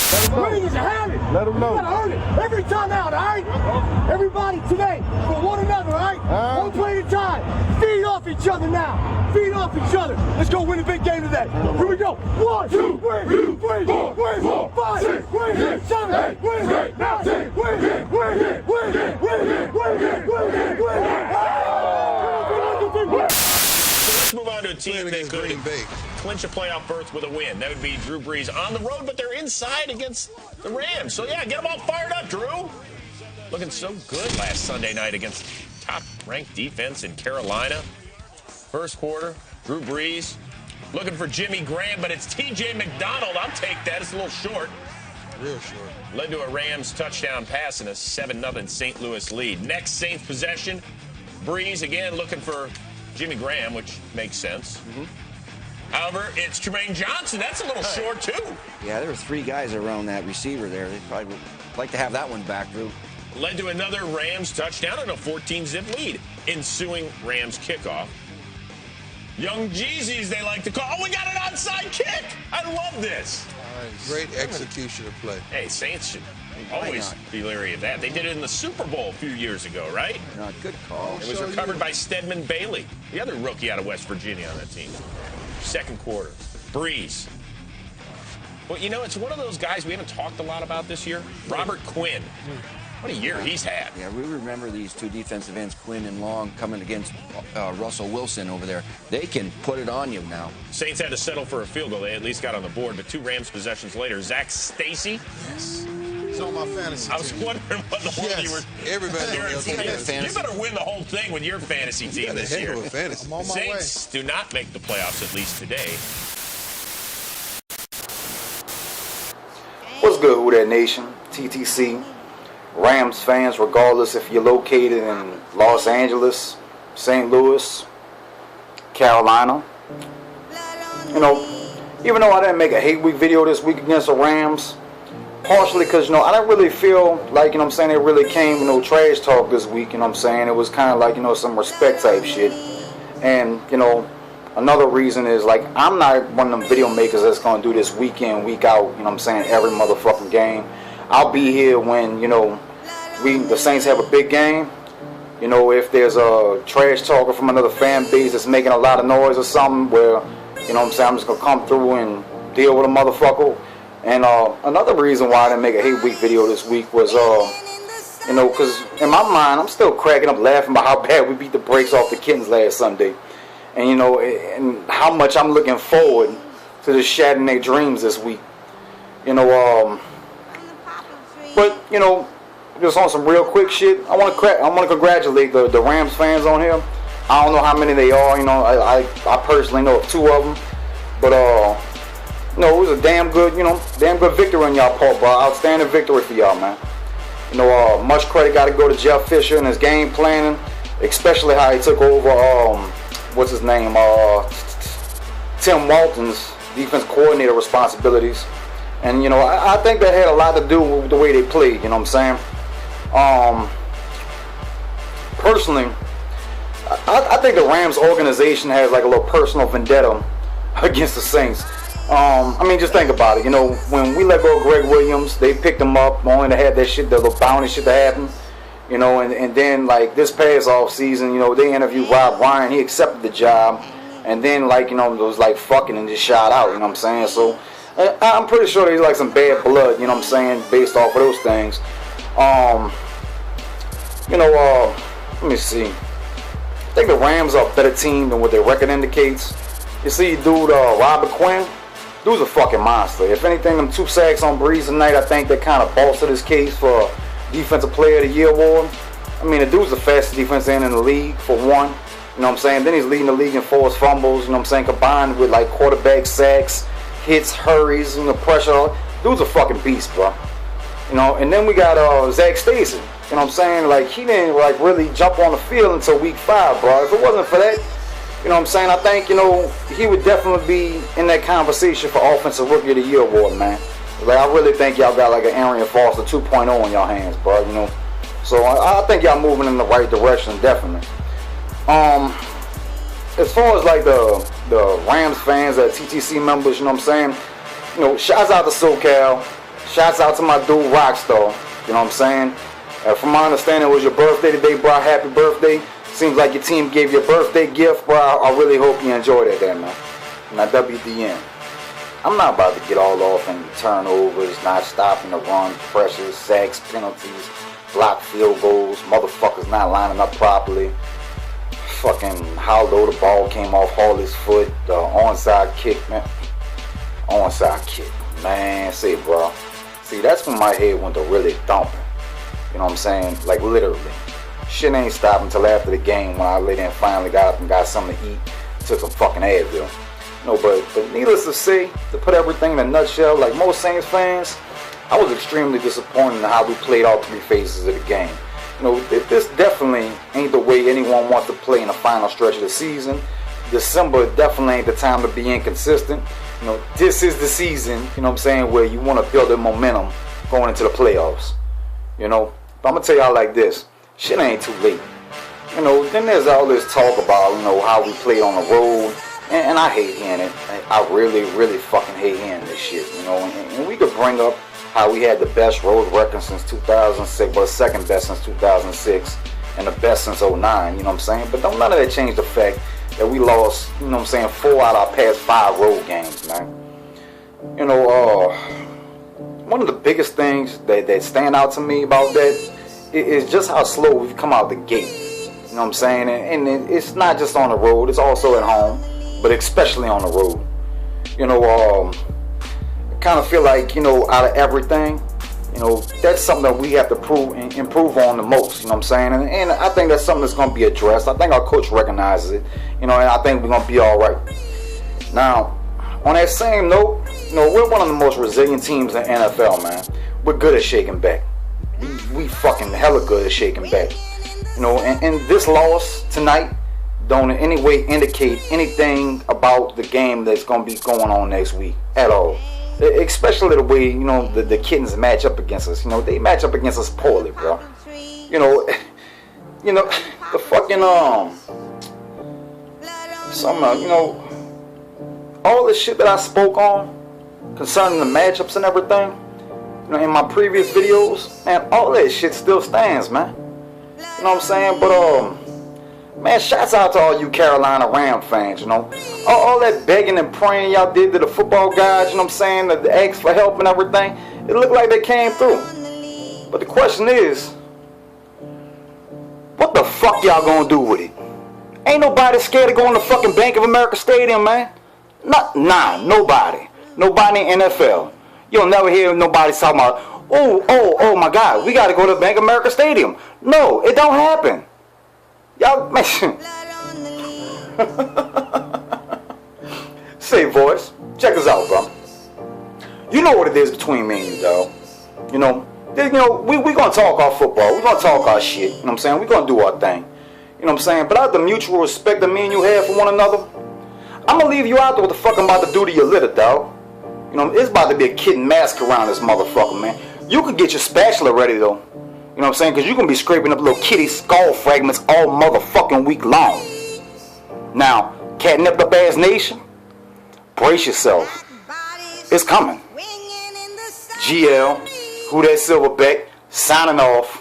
Winning is a habit. Let them know. You gotta earn it every time out, all right? Everybody today, for one another, all right? One play at a time. Feed off each other now. Feed off each other. Let's go win a big game today. Here we go. 1, 2, 3, 4, 5, 6, 7, 8, 9, 10, win. Let's move on to a team that could clinch a playoff berth with a win. That would be Drew Brees on the road, but they're inside against the Rams. So, yeah, get them all fired up, Drew. Looking so good last Sunday night against top-ranked defense in Carolina. First quarter, Drew Brees looking for Jimmy Graham, but it's T.J. McDonald. I'll take that. It's a little short. Real short. Led to a Rams touchdown pass and a 7-0 St. Louis lead. Next Saints possession, Brees again looking for Jimmy Graham, which makes sense. However, it's Tremaine Johnson. That's a little short, too. Yeah, there were 3 guys around that receiver there. They probably would like to have that one back, Drew. Led to another Rams touchdown and a 14-zip lead. Ensuing Rams kickoff. Young Jeezys, they like to call. Oh, we got an onside kick. I love this. Great execution of play. Hey, Saints should always be leery of that. They did it in the Super Bowl a few years ago, right? Good call. It was recovered by Stedman Bailey, the other rookie out of West Virginia on that team. Second quarter, Brees. Well, you know, it's one of those guys we haven't talked a lot about this year. Robert Quinn. What a year he's had. Yeah, we remember these 2 defensive ends, Quinn and Long, coming against Russell Wilson over there. They can put it on you now. Saints had to settle for a field goal. They at least got on the board, but 2 Rams possessions later. Zach Stacy. Yes. He's on my fantasy team. I was wondering what the one you were. Everybody you better win the whole thing with your fantasy team this year. Fantasy. I'm on my Saints do not make the playoffs, at least today. What's good, Who That Nation? TTC. Rams fans, regardless if you're located in Los Angeles, St. Louis, Carolina. You know, even though I didn't make a hate week video this week against the Rams, partially because, you know, I didn't really feel like, you know what I'm saying, it really came, you know, trash talk this week, you know what I'm saying. It was kind of like, you know, some respect type shit. And, you know, another reason is, like, I'm not one of them video makers that's going to do this week in, week out, you know what I'm saying, every motherfucking game. I'll be here when, you know, the Saints have a big game. You know, if there's a trash talker from another fan base that's making a lot of noise or something, where, you know what I'm saying, I'm just going to come through and deal with a motherfucker. And another reason why I didn't make a hate week video this week was, you know, because in my mind, I'm still cracking up laughing about how bad we beat the brakes off the Kittens last Sunday. And, you know, and how much I'm looking forward to just shattering their dreams this week. You know, but, you know, just on some real quick shit, I want to congratulate the Rams fans on here. I don't know how many they are, you know, I personally know of 2 of them. But, you know, it was a damn good victory on y'all part, bro. Outstanding victory for y'all, man. You know, much credit got to go to Jeff Fisher and his game planning, especially how he took over, what's his name, Tim Walton's defense coordinator responsibilities. And, you know, I think that had a lot to do with the way they played, you know what I'm saying? Personally, I think the Rams organization has like a little personal vendetta against the Saints. I mean, just think about it. You know, when we let go of Greg Williams, they picked him up only to have that shit, the little bounty shit to happen. You know, and then like this past off season, you know, they interviewed Rob Ryan. He accepted the job, and then like, you know, it was like fucking and just shot out. You know what I'm saying? So I'm pretty sure there's like some bad blood. You know what I'm saying? Based off of those things. You know, let me see. I think the Rams are a better team than what their record indicates. You see, dude, Robert Quinn, dude's a fucking monster. If anything, them 2 sacks on Brees tonight, I think that kind of bolstered his case for Defensive Player of the Year award. I mean, the dude's the fastest defensive end in the league, for one. You know what I'm saying? Then he's leading the league in forced fumbles, you know what I'm saying, combined with like quarterback sacks, hits, hurries, you know, pressure. Dude's a fucking beast, bro. You know, and then we got Zach Stacy. You know what I'm saying? Like, he didn't like really jump on the field until week 5, bro. If it wasn't for that, you know what I'm saying, I think, you know, he would definitely be in that conversation for Offensive Rookie of the Year award, man. Like, I really think y'all got like an Arian Foster 2.0 in y'all hands, bro, you know. So I think y'all moving in the right direction, definitely. As far as like the Rams fans, TTC members, you know what I'm saying? You know, shouts out to SoCal, Shouts out to my dude Rockstar. You know what I'm saying? From my understanding, it was your birthday today, bro. Happy birthday. Seems like your team gave you a birthday gift, bro. I really hope you enjoyed it there, man. Now, WDN. I'm not about to get all off in turnovers, not stopping the run, pressures, sacks, penalties, blocked field goals, motherfuckers not lining up properly. Fucking how low the ball came off Hawley's foot, the onside kick, man. Onside kick, man. See, bro. See, that's when my head went to really thumping. You know what I'm saying? Like, literally. Shit ain't stopped until after the game when I laid in and finally got up and got something to eat. Took some fucking Advil. No, but needless to say, to put everything in a nutshell, like most Saints fans, I was extremely disappointed in how we played all three phases of the game. You know, this definitely ain't the way anyone wants to play in the final stretch of the season. December definitely ain't the time to be inconsistent. You know, this is the season, you know what I'm saying, where you want to build the momentum going into the playoffs. You know, but I'm going to tell y'all like this. Shit ain't too late. You know, then there's all this talk about, you know, how we played on the road. And I hate hearing it. I really, really fucking hate hearing this shit, you know. And we could bring up how we had the best road record since 2006, but second best since 2006, and the best since 09, you know what I'm saying? But don't none of that change the fact that we lost, you know what I'm saying, 4 out of our past 5 road games, man. You know, one of the biggest things that stand out to me about that is just how slow we've come out the gate. You know what I'm saying? And it's not just on the road, it's also at home, but especially on the road. You know, I kind of feel like, you know, out of everything, you know, that's something that we have to improve on the most, you know what I'm saying? And I think that's something that's going to be addressed. I think our coach recognizes it, you know, and I think we're going to be all right. Now, on that same note, you know, we're one of the most resilient teams in the NFL, man. We're good at shaking back. We fucking hella good at shaking back. You know, and this loss tonight don't in any way indicate anything about the game that's going to be going on next week at all. Especially the way, you know, the kittens match up against us. You know, they match up against us poorly, bro. You know, the fucking, you know, all the shit that I spoke on concerning the matchups and everything, you know, in my previous videos, man, all that shit still stands, man. You know what I'm saying? But, man, shouts out to all you Carolina Ram fans, you know. All that begging and praying y'all did to the football guys, you know what I'm saying, the ask for help and everything, it looked like they came through. But the question is, what the fuck y'all gonna do with it? Ain't nobody scared of going to fucking Bank of America Stadium, man. Nobody. Nobody in NFL. You'll never hear nobody talking about, oh my God, we gotta go to Bank of America Stadium. No, it don't happen. Y'all, man. Say, voice, check us out, bro. You know what it is between me and you, dog. You know, we gonna talk our football. We gonna talk our shit. You know what I'm saying? We gonna do our thing. You know what I'm saying? But out of the mutual respect that me and you have for one another, I'm gonna leave you out there what the fuck I'm about to do to your litter, dog. You know, it's about to be a kitten mask around this motherfucker, man. You can get your spatula ready, though. You know what I'm saying? Because you're gonna be scraping up little kitty skull fragments all motherfucking week long. Now, catnip up ass nation, brace yourself. It's coming. GL, Who That Silverback, signing off.